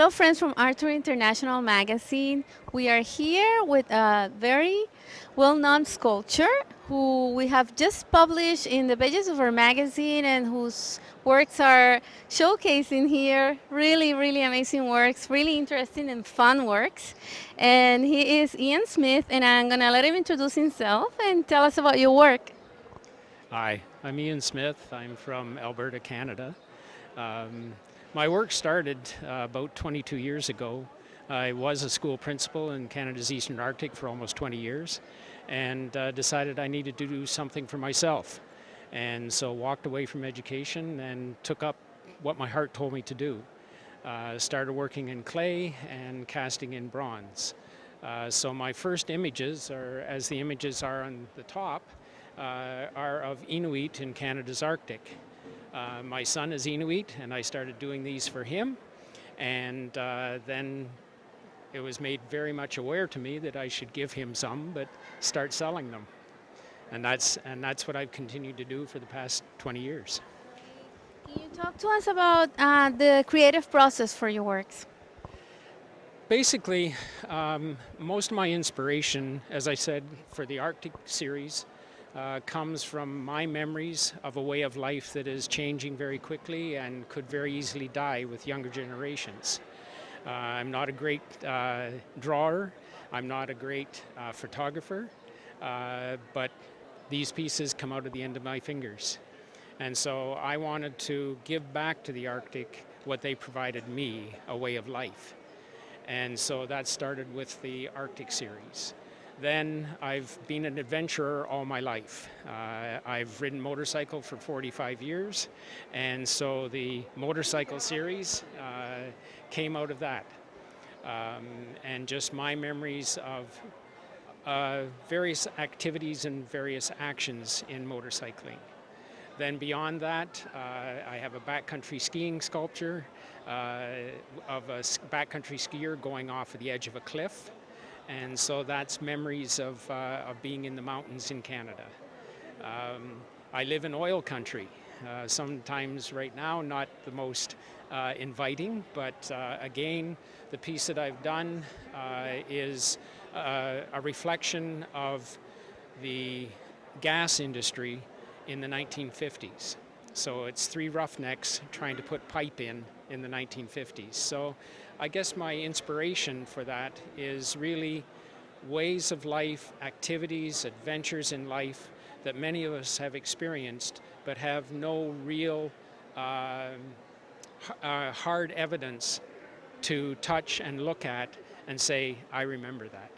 Hello friends from ArtTour International Magazine. We are here with a very well-known sculptor who we have just published in the pages of our magazine and whose works are showcasing here. Really, really amazing works, really interesting and fun works. And he is Ian Smith, and I'm gonna let him introduce himself and tell us about your work. Hi, I'm Ian Smith. I'm from Alberta, Canada. My work started about 22 years ago. I was a school principal in Canada's Eastern Arctic for almost 20 years and decided I needed to do something for myself. And so walked away from education and took up what my heart told me to do. Started working in clay and casting in bronze. So my first images, are, as the images are on the top, are of Inuit in Canada's Arctic. My son is Inuit, and I started doing these for him, and then it was made very much aware to me that I should give him some, but start selling them. And that's what I've continued to do for the past 20 years. Can you talk to us about the creative process for your works? Basically, most of my inspiration, as I said, for the Arctic series, comes from my memories of a way of life that is changing very quickly and could very easily die with younger generations. I'm not a great drawer, I'm not a great photographer, but these pieces come out of the end of my fingers. And so I wanted to give back to the Arctic what they provided me, a way of life. And so that started with the Arctic series. Then I've been an adventurer all my life. I've ridden motorcycle for 45 years, and so the motorcycle series came out of that. And just my memories of various activities and various actions in motorcycling. Then beyond that, I have a backcountry skiing sculpture of a backcountry skier going off of the edge of a cliff. And so that's memories of being in the mountains in Canada. I live in oil country. Sometimes right now not the most inviting, but again, the piece that I've done is a reflection of the gas industry in the 1950s. So it's three roughnecks trying to put pipe in the 1950s. So I guess my inspiration for that is really ways of life, activities, adventures in life that many of us have experienced but have no real hard evidence to touch and look at and say, I remember that.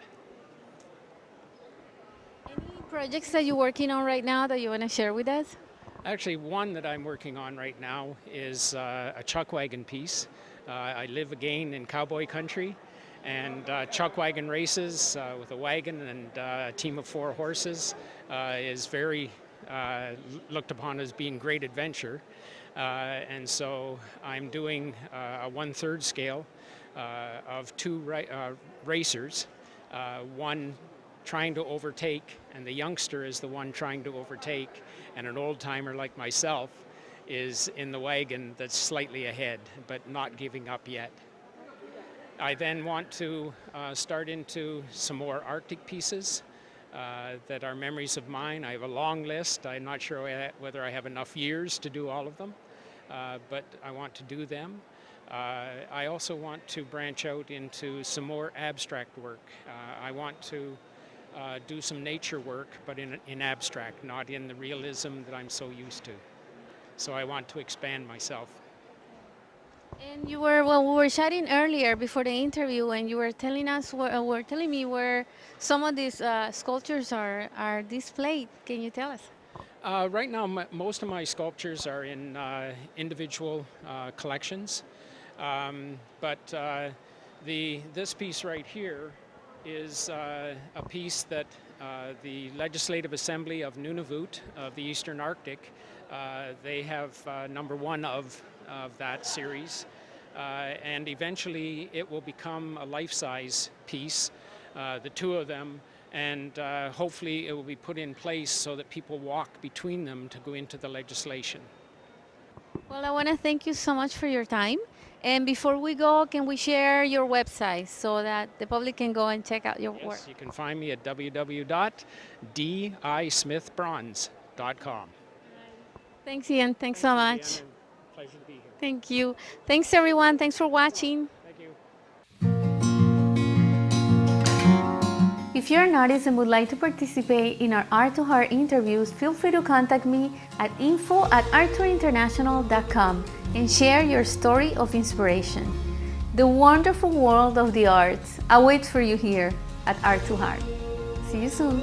Any projects that you're working on right now that you want to share with us? Actually, one that I'm working on right now is a chuck wagon piece. I live again in cowboy country, and chuck wagon races with a wagon and a team of 4 horses is very looked upon as being great adventure. And so I'm doing a 1/3 scale of 2 racers, one trying to overtake, and the youngster is the one trying to overtake, and an old timer like myself is in the wagon that's slightly ahead, but not giving up yet. I then want to start into some more Arctic pieces that are memories of mine. I have a long list. I'm not sure whether I have enough years to do all of them, but I want to do them. I also want to branch out into some more abstract work. I want to do some nature work, but in abstract, not in the realism that I'm so used to. So I want to expand myself. And you were, well, we were chatting earlier before the interview, and you were telling us, were telling me where some of these sculptures are displayed. Can you tell us? Right now, most of my sculptures are in individual collections, but this piece right here is a piece that the Legislative Assembly of Nunavut of the Eastern Arctic, they have #1 of that series, and eventually it will become a life-size piece, the 2 of them, and hopefully it will be put in place so that people walk between them to go into the legislation. Well, I want to thank you so much for your time, And before we go, can we share your website so that the public can go and check out your work? Yes, you can find me at www.dismithbronze.com. Thanks, Ian. Thanks so much. Viviana. Pleasure to be here. Thank you. Thanks, everyone. Thanks for watching. Thank you. If you're an artist and would like to participate in our Art to Heart interviews, feel free to contact me at info@arttourinternational.com and share your story of inspiration. The wonderful world of the arts awaits for you here at Art to Heart. See you soon.